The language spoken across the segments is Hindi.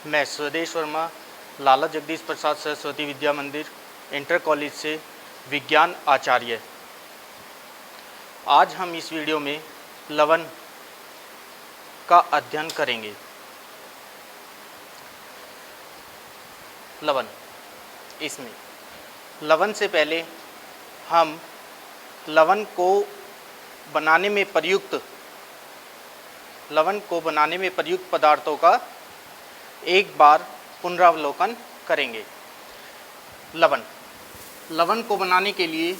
मैं स्वदेश वर्मा, लाला जगदीश प्रसाद सरस्वती विद्या मंदिर, इंटर कॉलेज से विज्ञान आचार्य। आज हम इस वीडियो में लवण का अध्ययन करेंगे। लवण, इसमें लवण से पहले हम लवण को बनाने में प्रयुक्त पदार्थों का एक बार पुनरावलोकन करेंगे। लवण को बनाने के लिए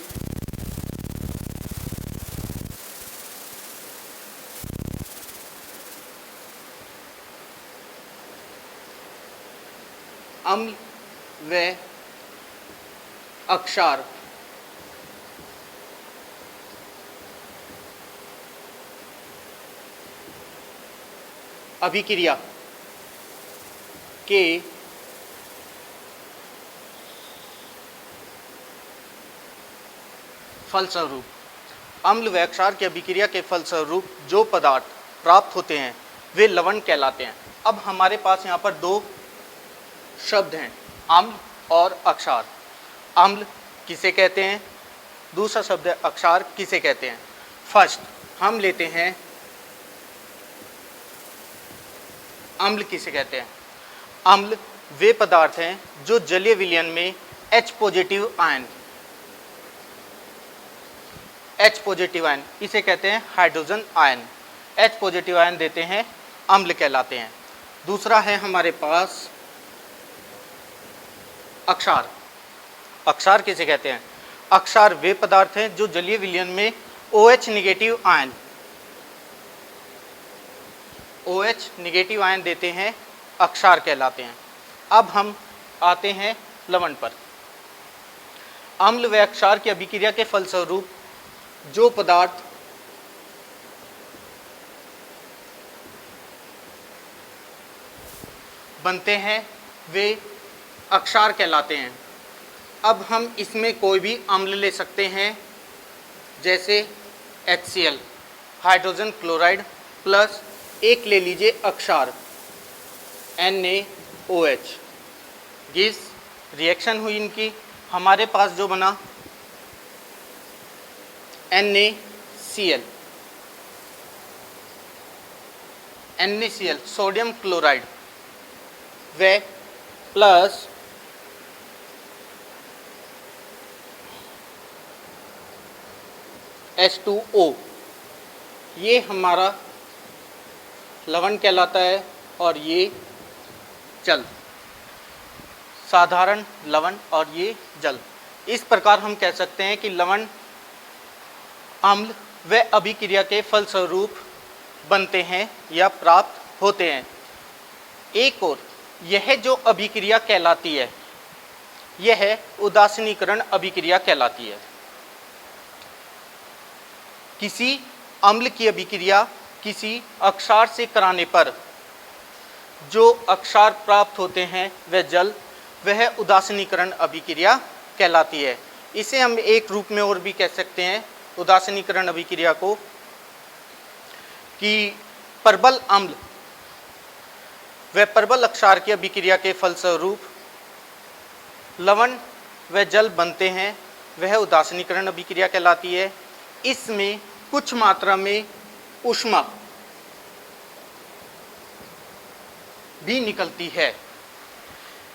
अम्ल व अक्षार अभिक्रिया के फलस्वरूप अम्ल व अक्षार की अभिक्रिया के फलस्वरूप जो पदार्थ प्राप्त होते हैं वे लवण कहलाते हैं। अब हमारे पास यहाँ पर दो शब्द हैं, अम्ल और अक्षार। अम्ल किसे कहते हैं, दूसरा शब्द है अक्षार किसे कहते हैं। फर्स्ट हम लेते हैं अम्ल किसे कहते हैं। अम्ल वे पदार्थ हैं जो जलीय विलयन में H पॉजिटिव आयन इसे कहते हैं hydrogen ion, H positive ion देते हैं, अम्ल कहलाते हैं। दूसरा है हमारे पास अक्षार। अक्षार किसे कहते हैं। अक्षार वे पदार्थ हैं जो जलीय विलयन में OH नेगेटिव आयन देते हैं, अक्षार कहलाते हैं। अब हम आते हैं लवण पर। अम्ल व अक्षार की अभिक्रिया के फलस्वरूप जो पदार्थ बनते हैं वे अक्षार कहलाते हैं। अब हम इसमें कोई भी अम्ल ले सकते हैं, जैसे HCl हाइड्रोजन क्लोराइड प्लस एक ले लीजिए अक्षार NaOH। जिस रिएक्शन हुई इनकी, हमारे पास जो बना NaCl सोडियम क्लोराइड व प्लस H2O, ये हमारा लवण कहलाता है और ये जल, साधारण लवण और ये जल। इस प्रकार हम कह सकते हैं कि लवण अम्ल व अभिक्रिया के फलस्वरूप बनते हैं या प्राप्त होते हैं। एक और यह जो अभिक्रिया कहलाती है, यह उदासीनीकरण अभिक्रिया कहलाती है। किसी अम्ल की अभिक्रिया किसी अक्षार से कराने पर जो अक्षार प्राप्त होते हैं वह जल, वह उदासीनीकरण अभिक्रिया कहलाती है। इसे हम एक रूप में और भी कह सकते हैं उदासीनीकरण अभिक्रिया को, कि परबल अम्ल व परबल अक्षार की अभिक्रिया के फलस्वरूप लवण व जल बनते हैं, वह उदासीनीकरण अभिक्रिया कहलाती है। इसमें कुछ मात्रा में ऊष्मा भी निकलती है,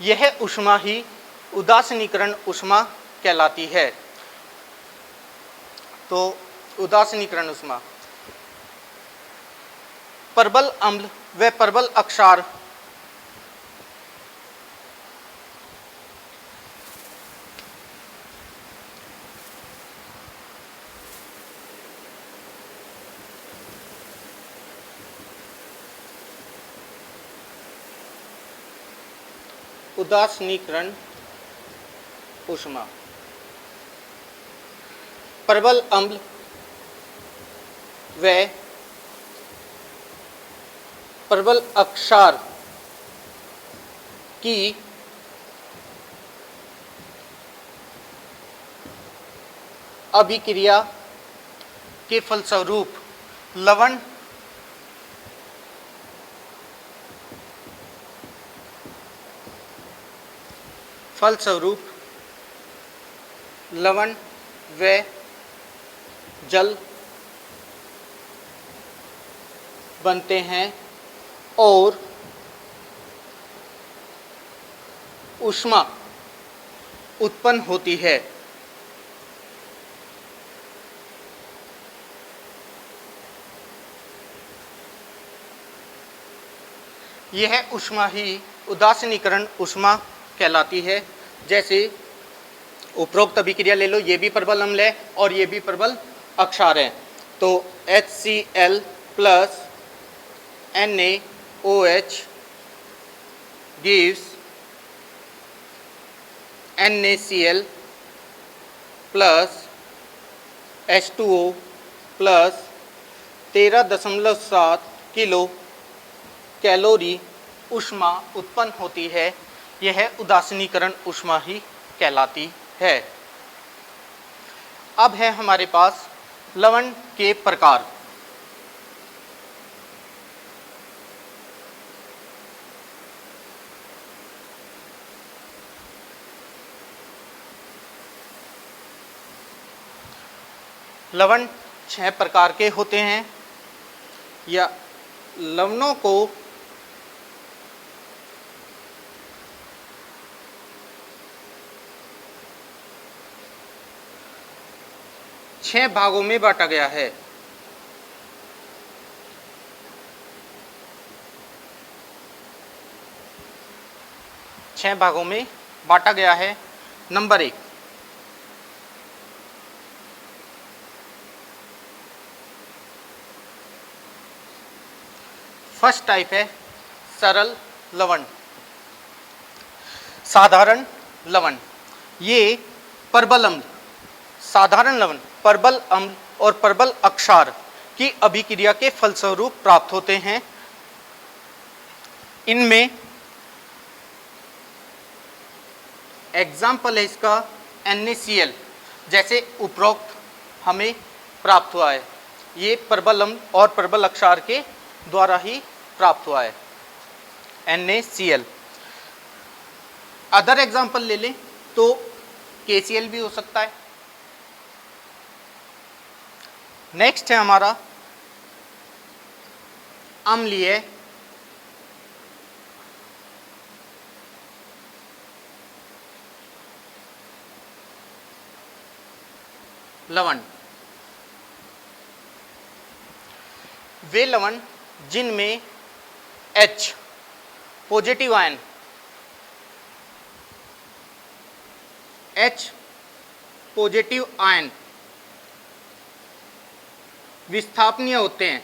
यह ऊष्मा ही उदासीनीकरण ऊष्मा कहलाती है। तो उदासीनीकरण ऊष्मा, परबल अम्ल व परबल अक्षार उदासीनीकरण ऊष्मा, परबल अम्ल व परबल अक्षार की अभिक्रिया के फलस्वरूप लवण फलस्वरूप लवण व जल बनते हैं और ऊष्मा उत्पन्न होती है। यह ऊष्मा ही उदासीनीकरण ऊष्मा कहलाती है। जैसे उपरोक्त अभिक्रिया ले लो, ये भी प्रबल अम्ल है और ये भी प्रबल अक्षार है। तो HCl plus NaOH gives NaCl plus H2O plus 13.7 kilo calorie ऊष्मा उत्पन्न होती है। यह उदासीनीकरण ऊष्मा ही कहलाती है। अब है हमारे पास लवण के प्रकार। लवण 6 प्रकार के होते हैं, या लवणों को छह भागों में बांटा गया है। छह भागों में बांटा गया है। नंबर 1, फर्स्ट टाइप है सरल लवण। साधारण लवण, ये प्रबल अम्ल, साधारण लवण प्रबल अम्ल और प्रबल अक्षार की अभिक्रिया के फलस्वरूप प्राप्त होते हैं। इनमें एग्जाम्पल है इसका NaCl, जैसे उपरोक्त हमें प्राप्त हुआ है। ये प्रबल अम्ल और प्रबल अक्षार के द्वारा ही प्राप्त हुआ है, NaCl। अदर एग्जाम्पल ले लें तो KCl भी हो सकता है। नेक्स्ट है हमारा अम्लीय लवण। वे लवण जिनमें H positive ion, H positive ion विस्थापनीय होते हैं।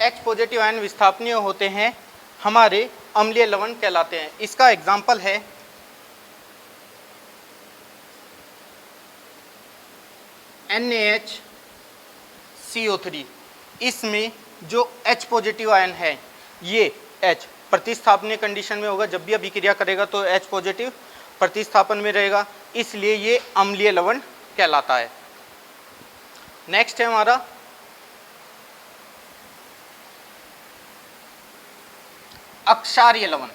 H पॉजिटिव आयन विस्थापनीय होते हैं, हमारे अम्लीय लवण कहलाते हैं। इसका एग्जाम्पल है NaHCO3। इसमें जो H पॉजिटिव आयन है, ये H प्रतिस्थापनीय कंडीशन में होगा। जब भी अभिक्रिया करेगा तो H पॉजिटिव प्रतिस्थापन में रहेगा, इसलिए ये अम्लीय लवण कहलाता है। नेक्स्ट है हमारा अक्षारीय लवण।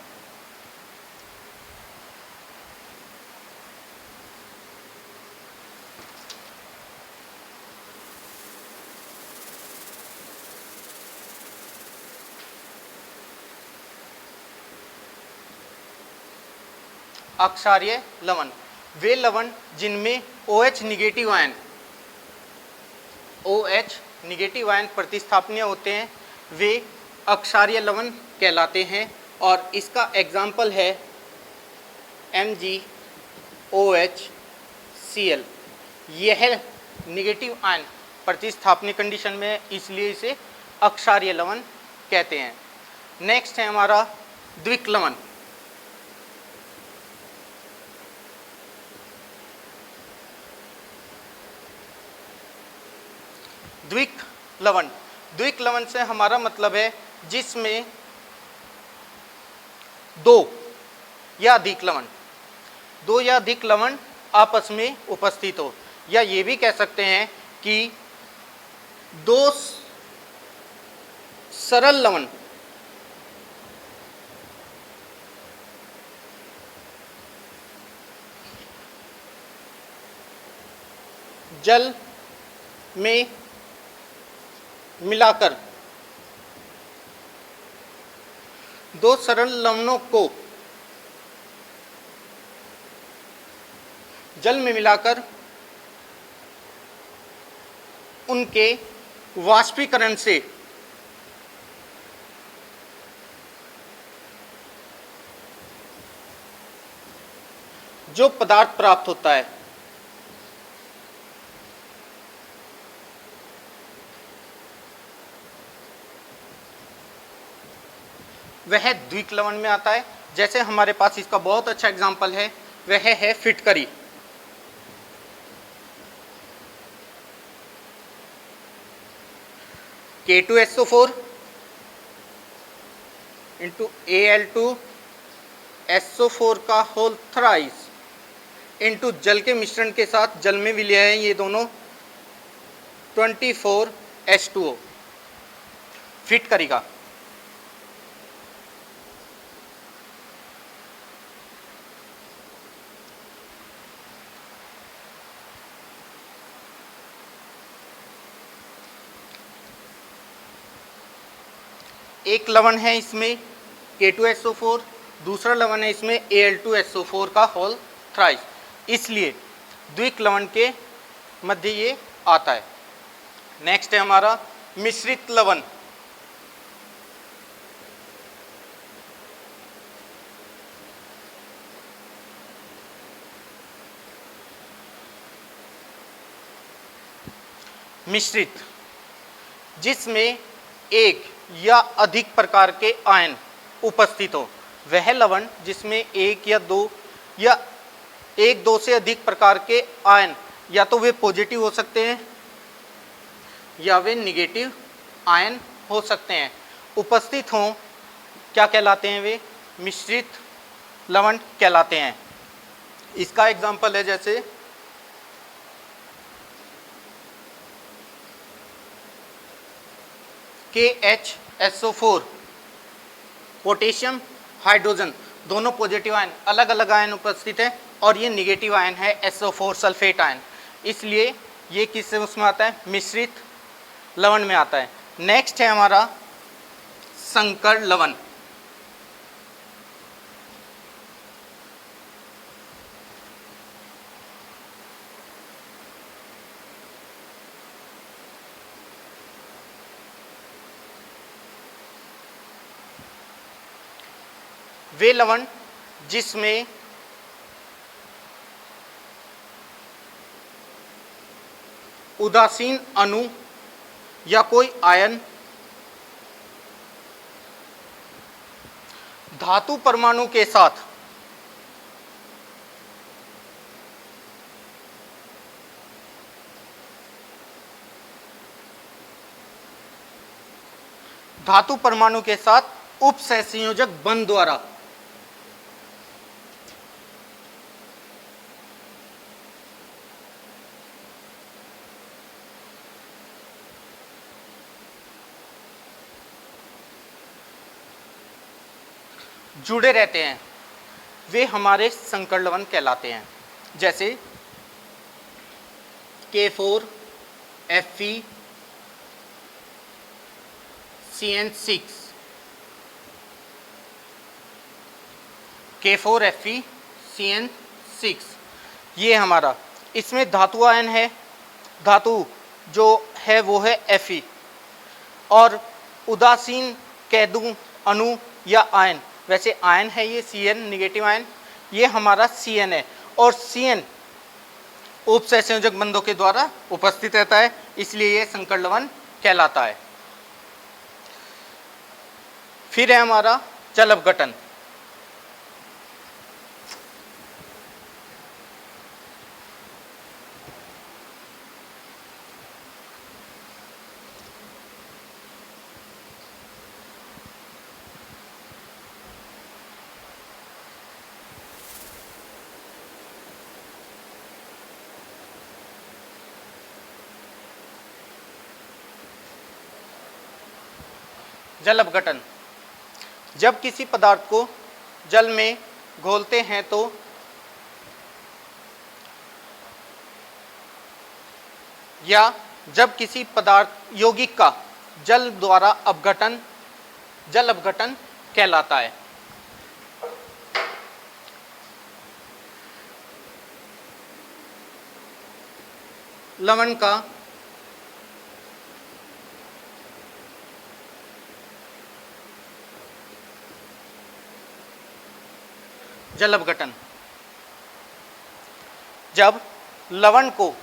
अक्षारीय लवण वे लवण जिनमें OH negative ion, OH negative ion प्रतिस्थापनीय होते हैं, वे अक्षारीय लवण कहलाते हैं। और इसका एग्जाम्पल है MgOHCl। यह निगेटिव आयन प्रतिस्थापनीय कंडीशन में है, इसलिए इसे अक्षारीय लवण कहते हैं। नेक्स्ट है हमारा द्विक लवण। द्विक लवण, द्विक लवण से हमारा मतलब है जिसमें दो या अधिक लवण आपस में उपस्थित हो। या ये भी कह सकते हैं कि दो सरल लवण जल में मिलाकर दो सरल लवणों को जल में मिलाकर उनके वाष्पीकरण से जो पदार्थ प्राप्त होता है वह द्विक लवण में आता है। जैसे हमारे पास इसका बहुत अच्छा एग्जाम्पल है, वह है फिटकरी। K2SO4 इंटू Al2SO4 का होल थ्राइस इंटू जल के मिश्रण के साथ जल में विलय है ये दोनों 24H2O फिटकरी का। एक लवण है इसमें K2SO4, दूसरा लवण है इसमें Al2SO4 का होल थ्राइस, इसलिए द्विक लवण के मध्य ये आता है। नेक्स्ट है हमारा मिश्रित लवण। मिश्रित जिसमें एक या अधिक प्रकार के आयन उपस्थित हो, वह लवण जिसमें एक या दो या एक दो से अधिक प्रकार के आयन या तो वे पॉजिटिव हो सकते हैं या वे निगेटिव आयन हो सकते हैं, उपस्थित हों, क्या कहलाते हैं वे? मिश्रित लवण कहलाते हैं। इसका एग्जाम्पल है जैसे KHSO4 पोटेशियम हाइड्रोजन, दोनों पॉजिटिव आयन, अलग अलग आयन उपस्थित है, और ये निगेटिव आयन है SO4 सल्फेट आयन, इसलिए ये किस उसमें आता है? मिश्रित लवण में आता है। नेक्स्ट है हमारा संकर लवण। वे लवण जिसमें उदासीन अणु या कोई आयन धातु परमाणु के साथ उपसहसंयोजक बंध द्वारा जुड़े रहते हैं, वे हमारे संकर लवण कहलाते हैं। जैसे K4FeCN6, K4FeCN6 ये हमारा, इसमें धातु आयन है, धातु जो है वो है Fe, और उदासीन कह दूं अणु या आयन, वैसे आयन है ये Cn निगेटिव आयन, ये हमारा Cn है, और Cn उपसहसंयोजक बंधों के द्वारा उपस्थित रहता है, इसलिए ये संकर लवण कहलाता है। फिर है हमारा जल अपघटन। जल अपघटन। जब किसी पदार्थ को जल में घोलते हैं तो या जब किसी पदार्थ यौगिक का जल द्वारा अपघटन जल अपघटन कहलाता है। लवण का जल अपघटन। जब लवण को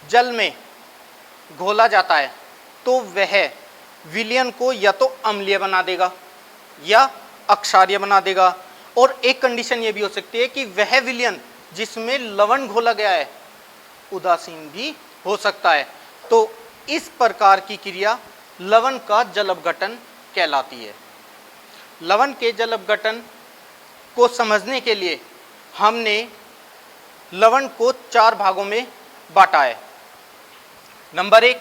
जल में घोला जाता है तो वह विलयन को या तो अम्लीय बना देगा या अक्षारीय बना देगा, और एक कंडीशन ये भी हो सकती है कि वह विलयन जिसमें लवण घोला गया है उदासीन भी हो सकता है। तो इस प्रकार की क्रिया लवण का जल अपघटन कहलाती है। लवण के जल अपघटन को समझने के लिए हमने लवण को 4 भागों में बांटा है। नंबर 1,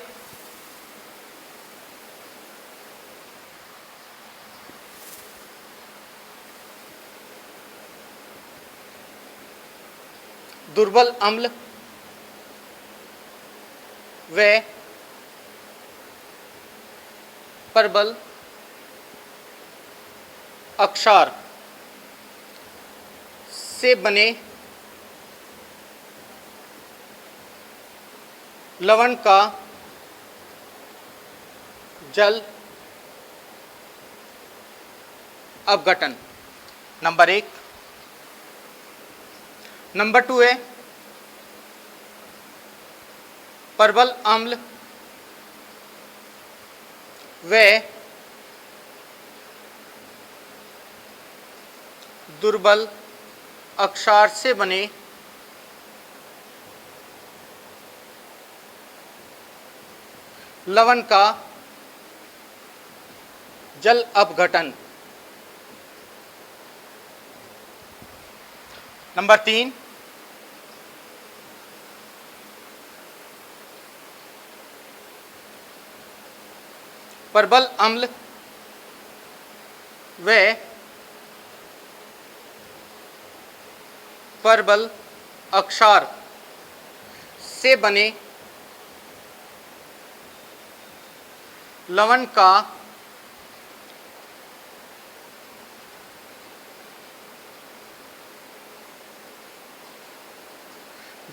दुर्बल अम्ल व प्रबल अक्षार से बने लवण का जल अपघटन। नंबर 1। नंबर 2 है प्रबल अम्ल व दुर्बल अक्षार से बने लवण का जल अपघटन। नंबर 3, प्रबल अम्ल व प्रबल अक्षार से बने लवण का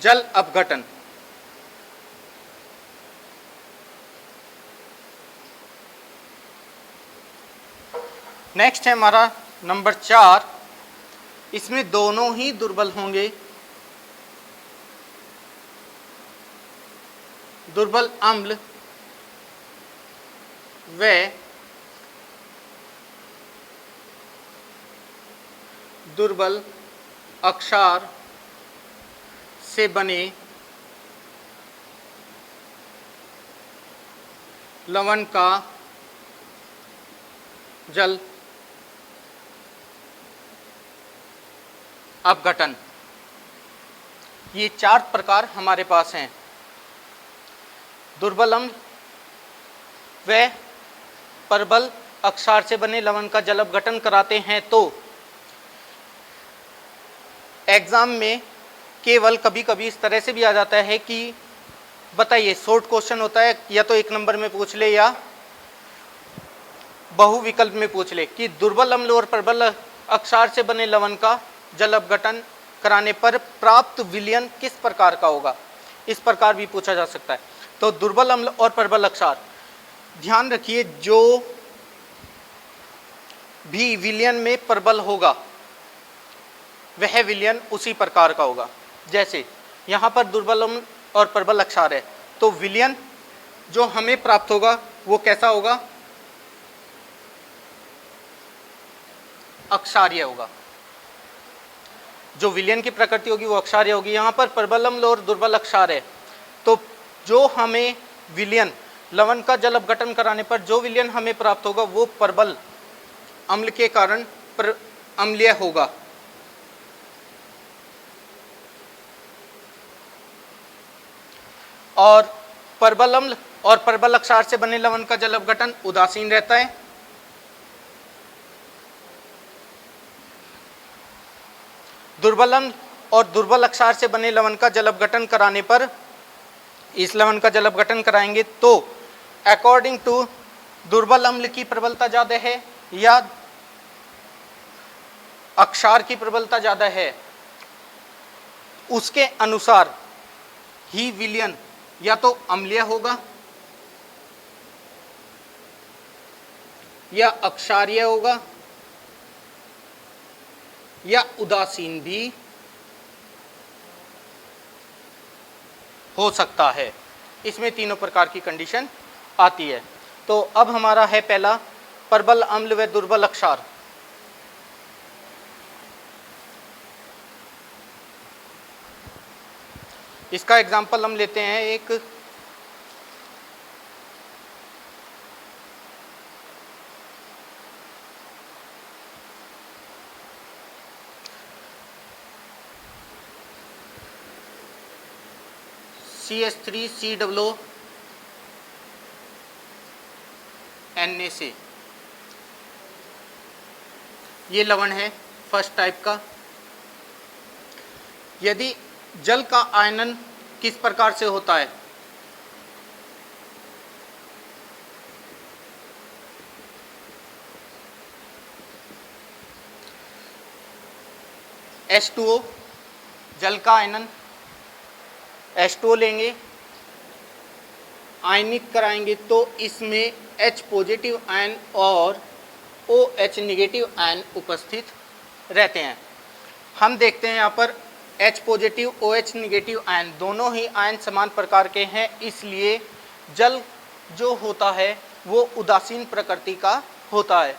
जल अपघटन। नेक्स्ट है हमारा नंबर 4। इसमें दोनों ही दुर्बल होंगे। दुर्बल अम्ल व दुर्बल अक्षार से बने लवण का जल अपघटन। ये 4 प्रकार हमारे पास हैं। दुर्बल अम्ल व प्रबल अक्षार से बने लवण का जल अपघटन कराते हैं तो एग्जाम में केवल कभी कभी इस तरह से भी आ जाता है कि बताइए, शॉर्ट क्वेश्चन होता है, या तो 1 नंबर में पूछ ले या बहुविकल्प में पूछ ले कि दुर्बल अम्ल और प्रबल अक्षार से बने लवण का जल अपघटन कराने पर प्राप्त विलयन किस प्रकार का होगा। इस प्रकार भी पूछा जा सकता है। तो दुर्बल अम्ल और प्रबल अक्षार, ध्यान रखिए, जो भी विलयन में प्रबल होगा वह विलयन उसी प्रकार का होगा। जैसे यहाँ पर दुर्बल अम्ल और प्रबल अक्षार है तो विलयन जो हमें प्राप्त होगा वो कैसा होगा, अक्षारीय होगा। जो विलयन की प्रकृति होगी वो अक्षारीय होगी। यहाँ पर प्रबल अम्ल और दुर्बल अक्षार है तो जो हमें विलयन लवण का जल अपघटन कराने पर जो विलयन हमें प्राप्त होगा वो प्रबल अम्ल के कारण अम्लीय होगा। और परबल अम्ल और परबल अक्षार से बने लवण का जल अपघटन उदासीन रहता है। दुर्बल अम्ल और दुर्बल अक्षार से बने लवण का जल अपघटन कराने पर, इस लवण का जल अपघटन कराएंगे तो अकॉर्डिंग टू दुर्बल अम्ल की प्रबलता ज्यादा है या अक्षार की प्रबलता ज्यादा है, उसके अनुसार ही विलयन या तो अम्लीय होगा या अक्षारीय होगा या उदासीन भी हो सकता है। इसमें तीनों प्रकार की कंडीशन आती है। तो अब हमारा है पहला प्रबल अम्ल व दुर्बल अक्षार। इसका एग्जाम्पल हम लेते हैं एक CH3COO Na से। ये लवण है फर्स्ट टाइप का। यदि जल का आयनन किस प्रकार से होता है, H2O, जल का आयनन H2O लेंगे, आयनिक कराएंगे तो इसमें H पॉजिटिव आयन और OH निगेटिव आयन उपस्थित रहते हैं। हम देखते हैं यहाँ पर H positive OH negative ion दोनों ही आयन समान प्रकार के हैं, इसलिए जल जो होता है वो उदासीन प्रकृति का होता है।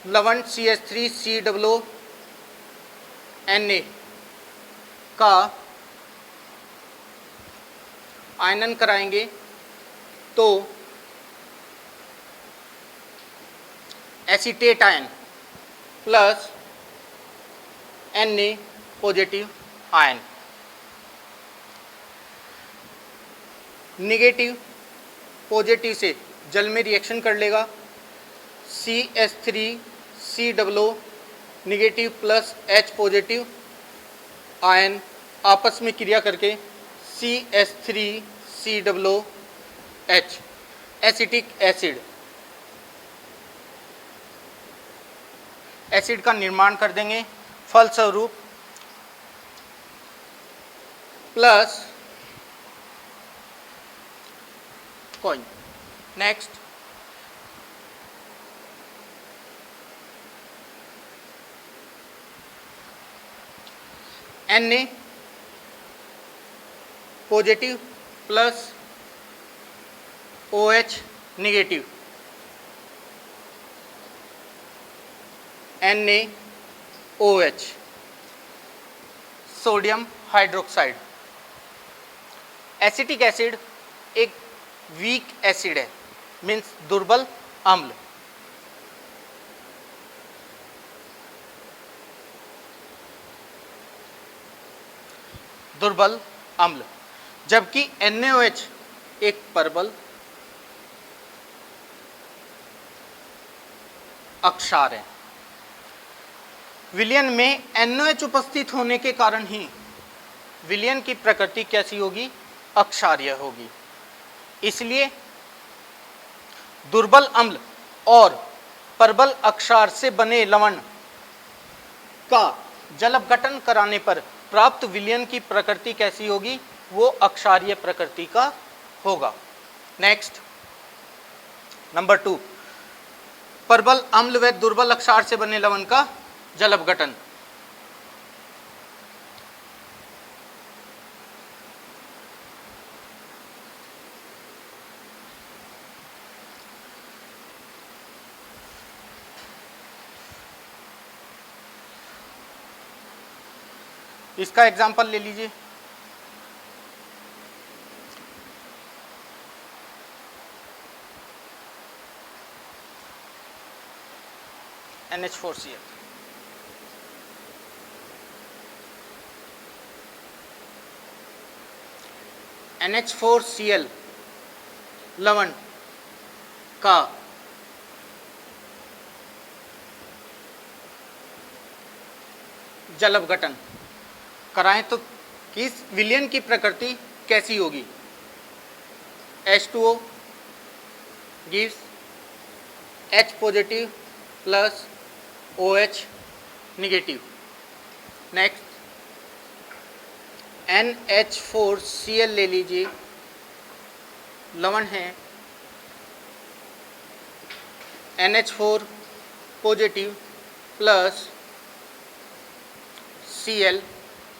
लवण CH3COO Na का आयनन कराएंगे तो acetate ion plus Na positive ion, negative positive से जल में रिएक्शन कर लेगा, CH3COO negative plus H positive ion आपस में क्रिया करके CH3COOH एसिटिक एसिड का निर्माण कर देंगे, फलस्वरूप plus coin. Next Na positive plus OH negative, NaOH sodium hydroxide. Acetic acid एक वीक एसिड है, मीन्स दुर्बल अम्ल। दुर्बल अम्ल, जबकि NaOH एक प्रबल अक्षार है। विलयन में NaOH उपस्थित होने के कारण ही विलयन की प्रकृति कैसी होगी, अक्षारीय होगी। इसलिए दुर्बल अम्ल और प्रबल अक्षार से बने लवण का जल अपघटन कराने पर प्राप्त विलयन की प्रकृति कैसी होगी, वो अक्षारीय प्रकृति का होगा। नेक्स्ट नंबर 2, प्रबल अम्ल व दुर्बल अक्षार से बने लवण का जल अपघटन। इसका एग्जाम्पल ले लीजिए। NH4Cl। NH4Cl लवण का जल अपघटन कराएं तो इस विलयन की प्रकृति कैसी होगी? H2O gives H positive plus OH negative. Next NH4Cl ले लीजिए, लवण है NH4 positive plus Cl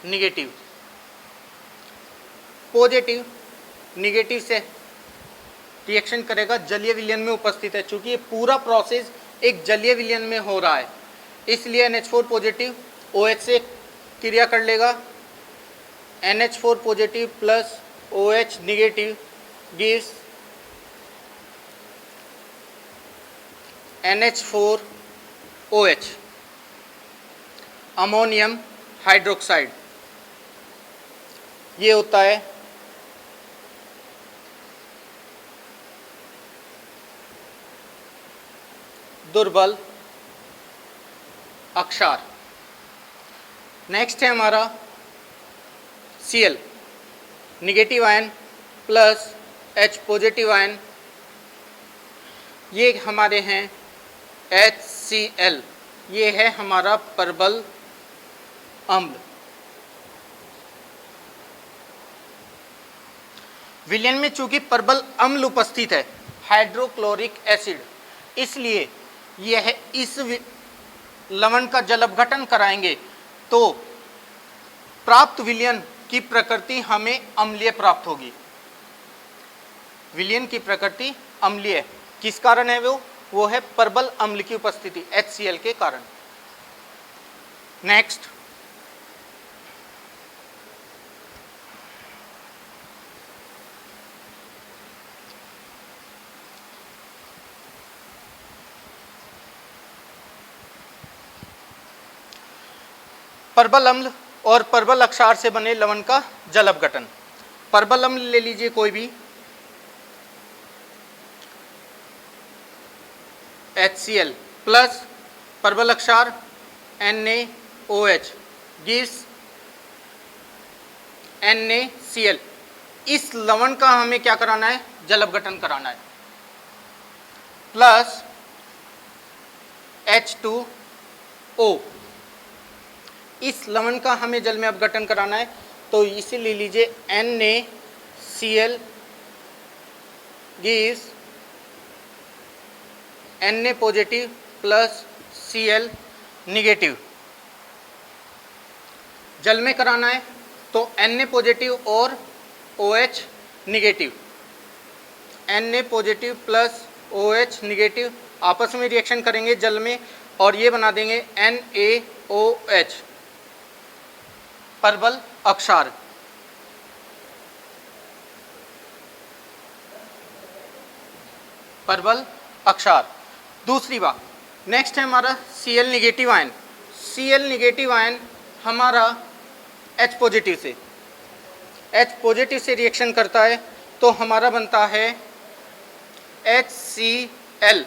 negative. Positive negative से रिएक्शन करेगा, जलीय विलयन में उपस्थित है। चूंकि ये पूरा प्रोसेस एक जलीय विलयन में हो रहा है, इसलिए NH4 पॉजिटिव OH से क्रिया कर लेगा। NH4 positive plus OH negative gives NH4OH ammonium hydroxide. ये होता है दुर्बल अक्षार। नेक्स्ट है हमारा Cl negative ion plus H positive ion, ये हमारे हैं HCl, ये है हमारा परबल अम्ल। विलयन में चूंकि परबल अम्ल उपस्थित है, हाइड्रोक्लोरिक एसिड, इसलिए यह इस लवण का जल अपघटन कराएंगे तो प्राप्त विलयन की प्रकृति हमें अम्लीय प्राप्त होगी। विलयन की प्रकृति अम्लीय किस कारण है? वो है परबल अम्ल की उपस्थिति HCl के कारण। नेक्स्ट परबल अम्ल और परबल अक्षार से बने लवण का जल अपघटन। परबल अम्ल ले लीजिए कोई भी, HCl प्लस परबल अक्षार NaOH गिव्स NaCl। इस लवण का हमें क्या कराना है? जल अपघटन कराना है। प्लस H2O, इस लवण का हमें जल में अपघटन कराना है, तो इसे ले लीजिए NaCl gives Na positive plus Cl negative. जल में कराना है तो Na पॉजिटिव और OH negative, Na positive plus OH negative आपस में रिएक्शन करेंगे जल में और ये बना देंगे NaOH परबल अक्षार। परबल अक्षार। दूसरी बात, नेक्स्ट है हमारा Cl negative ion. Cl negative ion हमारा H पॉजिटिव से, H पॉजिटिव से रिएक्शन करता है तो हमारा बनता है HCl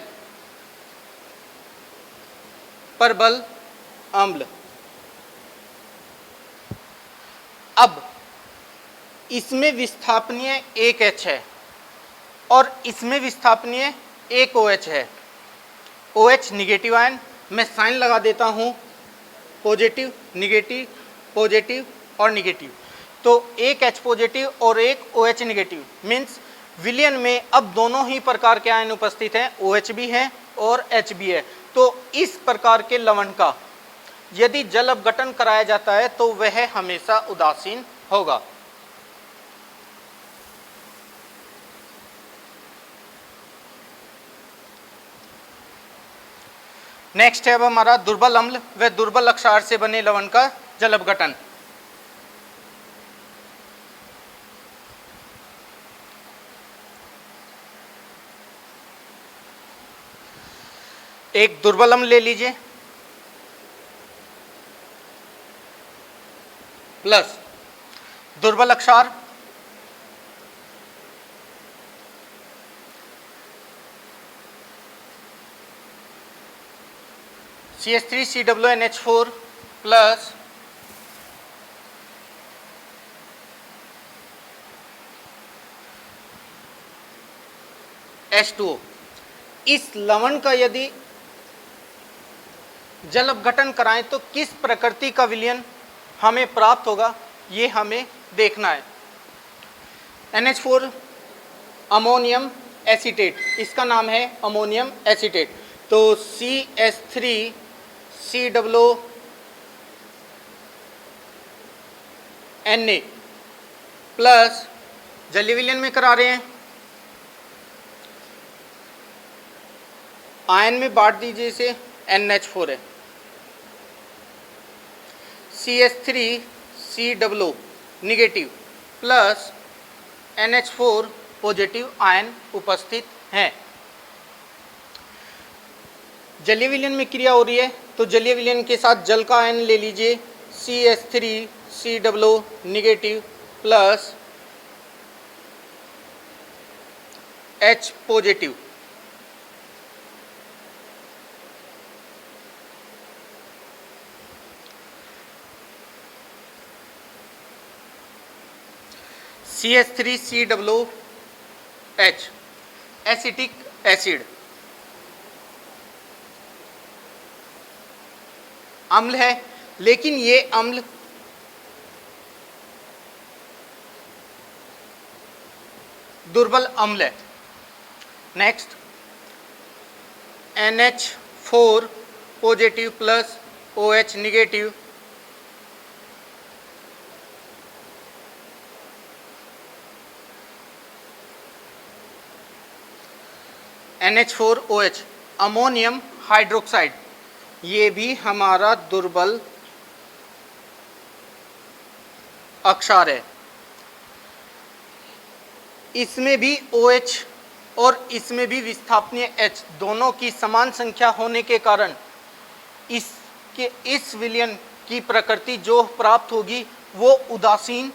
परबल अम्ल। अब इसमें विस्थापनीय एक H है और इसमें विस्थापनीय एक OH है। OH निगेटिव आयन, मैं साइन लगा देता हूं, पॉजिटिव निगेटिव और निगेटिव, तो एक H पॉजिटिव और एक OH निगेटिव, मीन्स विलयन में अब दोनों ही प्रकार के आयन उपस्थित हैं, OH भी है और H भी है। तो इस प्रकार के लवण का यदि जल अपघटन कराया जाता है तो वह हमेशा उदासीन होगा। नेक्स्ट है अब हमारा दुर्बल अम्ल व दुर्बल अक्षार से बने लवण का जल अपघटन। एक दुर्बल अम्ल ले लीजिए प्लस दुर्बल अक्षार CH3COONH4 प्लस H2O। इस लवण का यदि जल अपघटन कराएं तो किस प्रकृति का विलयन हमें प्राप्त होगा, ये हमें देखना है। NH4 अमोनियम एसीटेट, इसका नाम है अमोनियम एसीटेट। तो CH3COONA प्लस जलीय विलयन में करा रहे हैं, आयन में बांट दीजिए इसे, NH4 है। CH3COO negative plus NH4 positive ion उपस्थित हैं। जलीय विलयन में क्रिया हो रही है तो जलीय विलयन के साथ जल का आयन ले लीजिए, CH3COO negative plus H positive. CH3COOH acetic acid, अम्ल है, लेकिन ये अम्ल दुर्बल अम्ल है। Next NH4 positive plus OH negative, NH4OH ammonium hydroxide, ये भी हमारा दुर्बल अक्षार है। इसमें भी OH और इसमें भी विस्थापनीय H दोनों की समान संख्या होने के कारण इस विलयन की प्रकृति जो प्राप्त होगी वो उदासीन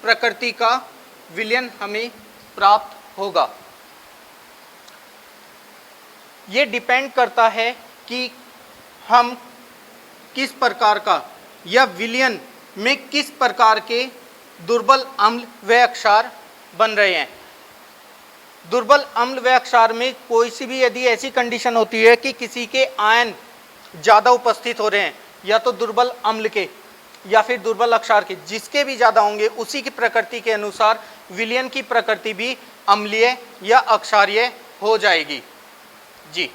प्रकृति का विलयन हमें प्राप्त होगा। ये डिपेंड करता है कि हम किस प्रकार का या विलयन में किस प्रकार के दुर्बल अम्ल व क्षार बन रहे हैं। दुर्बल अम्ल व क्षार में कोई सी भी यदि ऐसी कंडीशन होती है कि किसी के आयन ज़्यादा उपस्थित हो रहे हैं, या तो दुर्बल अम्ल के या फिर दुर्बल अक्षार के, जिसके भी ज़्यादा होंगे उसी की प्रकृति के अनुसार विलयन की प्रकृति भी अम्लीय या अक्षारीय हो जाएगी। जी।